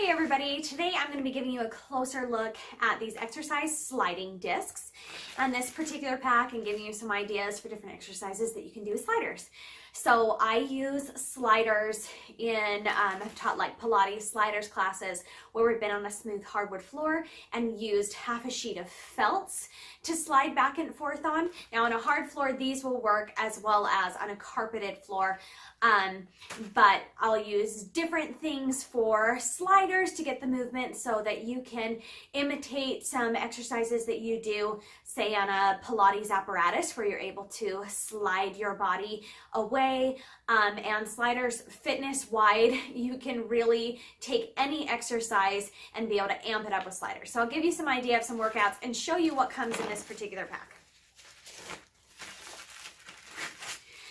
Hey everybody, today I'm going to be giving you a closer look at these exercise sliding discs and this particular pack and giving you some ideas for different exercises that you can do with sliders. So I use sliders in, I've taught like Pilates Sliders classes where we've been on a smooth hardwood floor and used half a sheet of felts to slide back and forth on. Now on a hard floor, these will work as well as on a carpeted floor. But I'll use different things for sliders to get the movement so that you can imitate some exercises that you do, say on a Pilates apparatus where you're able to slide your body away. And sliders fitness wide, you can really take any exercise and be able to amp it up with sliders. So I'll give you some idea of some workouts and show you what comes in this particular pack.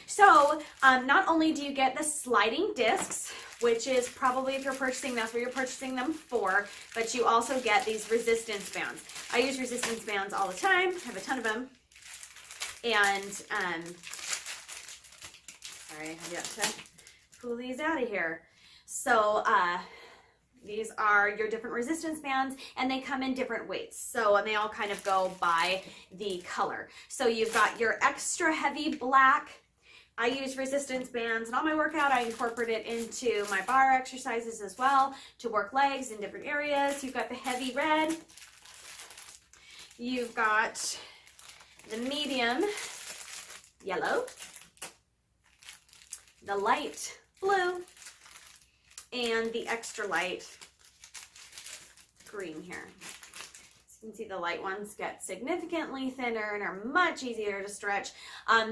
So not only do you get the sliding discs, which is probably, if you're purchasing, that's what you're purchasing them for, but you also get these resistance bands. I use resistance bands all the time. I have a ton of them. And, sorry, I got to pull these out of here. So these are your different resistance bands, and they come in different weights. So, and they all kind of go by the color. So you've got your extra heavy black. I use resistance bands and on my workout I incorporate it into my bar exercises as well to work legs in different areas. You've got the heavy red, you've got the medium yellow, the light blue, and the extra light green here. You can see the light ones get significantly thinner and are much easier to stretch.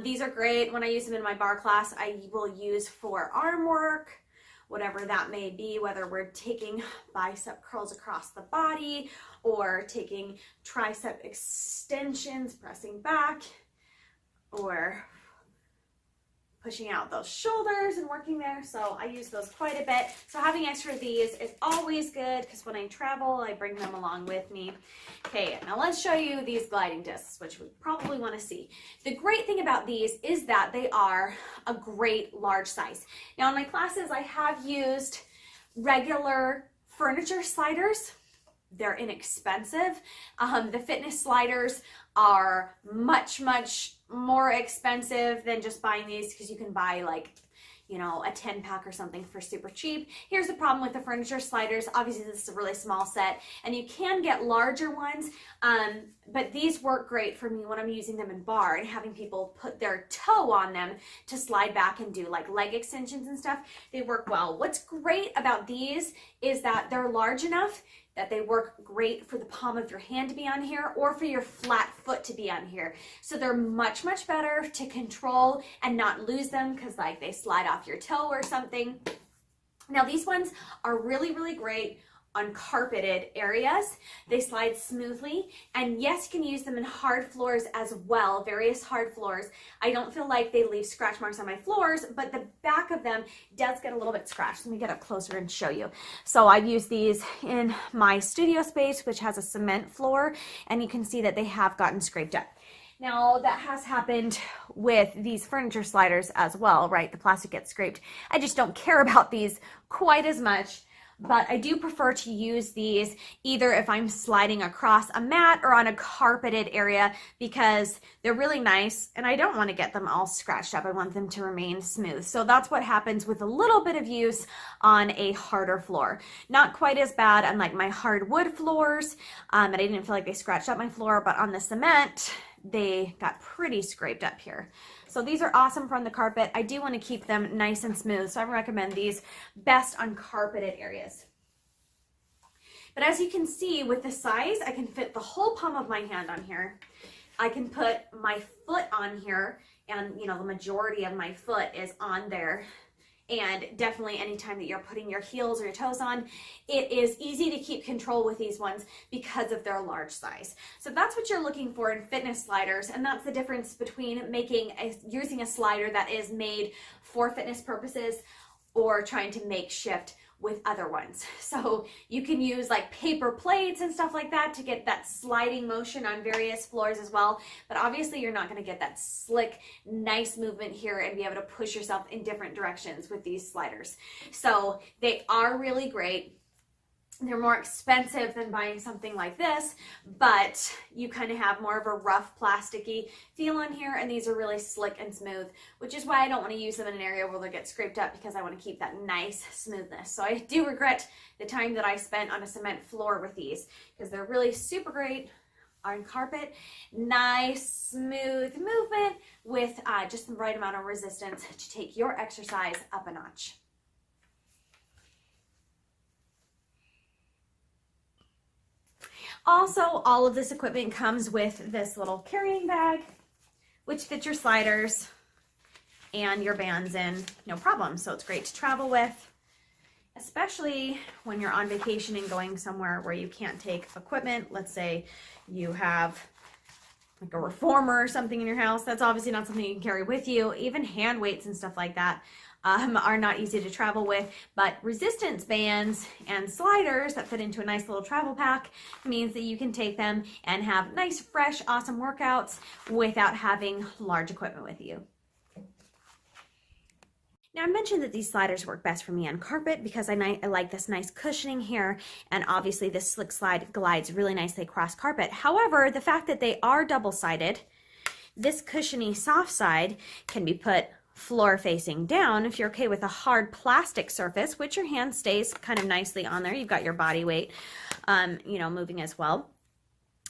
These are great. When I use them in my bar class, I will use for arm work, whatever that may be, whether we're taking bicep curls across the body or taking tricep extensions, pressing back, or pushing out those shoulders and working there. So I use those quite a bit. So having extra of these is always good because when I travel, I bring them along with me. Okay, now let's show you these gliding discs, which we probably want to see. The great thing about these is that they are a great large size. Now in my classes, I have used regular furniture sliders. They're inexpensive. The fitness sliders are much more expensive than just buying these because you can buy like, you know, a 10-pack or something for super cheap. Here's the problem with the furniture sliders. Obviously, this is a really small set, and you can get larger ones, but these work great for me when I'm using them in bar and having people put their toe on them to slide back and do like leg extensions and stuff. They work well. What's great about these is that they're large enough that they work great for the palm of your hand to be on here or for your flat foot to be on here. So they're much better to control and not lose them because like they slide off your toe or something. Now these ones are really great on carpeted areas. They slide smoothly, and yes, you can use them in hard floors as well, various hard floors. I don't feel like they leave scratch marks on my floors, but the back of them does get a little bit scratched. Let me get up closer and show you. So I've used these in my studio space, which has a cement floor, and you can see that they have gotten scraped up. Now that has happened with these furniture sliders as well, right? The plastic gets scraped. I just don't care about these quite as much. But I do prefer to use these either if I'm sliding across a mat or on a carpeted area because they're really nice and I don't want to get them all scratched up. I want them to remain smooth. So that's what happens with a little bit of use on a harder floor. Not quite as bad on like my hardwood floors, and I didn't feel like they scratched up my floor, but on the cement, they got pretty scraped up here. So these are awesome from the carpet. I do want to keep them nice and smooth, so I recommend these best on carpeted areas. But as you can see with the size, I can fit the whole palm of my hand on here. I can put my foot on here, and you know, the majority of my foot is on there. And definitely anytime that you're putting your heels or your toes on, it is easy to keep control with these ones because of their large size. So that's what you're looking for in fitness sliders, and that's the difference between using a slider that is made for fitness purposes or trying to makeshift with other ones. So you can use like paper plates and stuff like that to get that sliding motion on various floors as well. But obviously you're not going to get that slick, nice movement here and be able to push yourself in different directions with these sliders. So they are really great. They're more expensive than buying something like this, but you kind of have more of a rough plasticky feel on here, and these are really slick and smooth, which is why I don't want to use them in an area where they'll get scraped up, because I want to keep that nice smoothness. So I do regret the time that I spent on a cement floor with these, because they're really super great on carpet. Nice smooth movement with just the right amount of resistance to take your exercise up a notch. Also, all of this equipment comes with this little carrying bag, which fits your sliders and your bands in no problem. So it's great to travel with, especially when you're on vacation and going somewhere where you can't take equipment. Let's say you have like a reformer or something in your house. That's obviously not something you can carry with you. Even hand weights and stuff like that are not easy to travel with, but resistance bands and sliders that fit into a nice little travel pack means that you can take them and have nice, fresh, awesome workouts without having large equipment with you. Now, I mentioned that these sliders work best for me on carpet because I like this nice cushioning here, and obviously this slick slide glides really nicely across carpet. However, the fact that they are double-sided, this cushiony soft side can be put floor facing down. If you're okay with a hard plastic surface, which your hand stays kind of nicely on there, you've got your body weight, moving as well.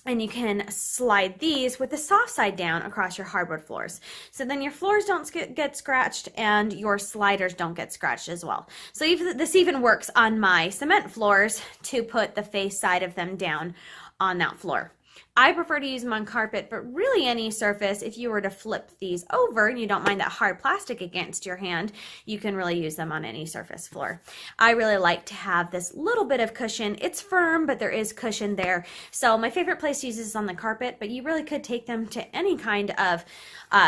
And you can slide these with the soft side down across your hardwood floors. So then your floors don't get scratched and your sliders don't get scratched as well. So this even works on my cement floors to put the face side of them down on that floor. I prefer to use them on carpet, but really any surface, if you were to flip these over and you don't mind that hard plastic against your hand, you can really use them on any surface floor. I really like to have this little bit of cushion. It's firm, but there is cushion there. So my favorite place to use this is on the carpet, but you really could take them to any kind of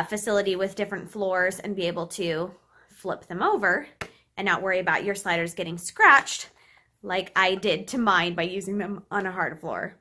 facility with different floors and be able to flip them over and not worry about your sliders getting scratched like I did to mine by using them on a hard floor.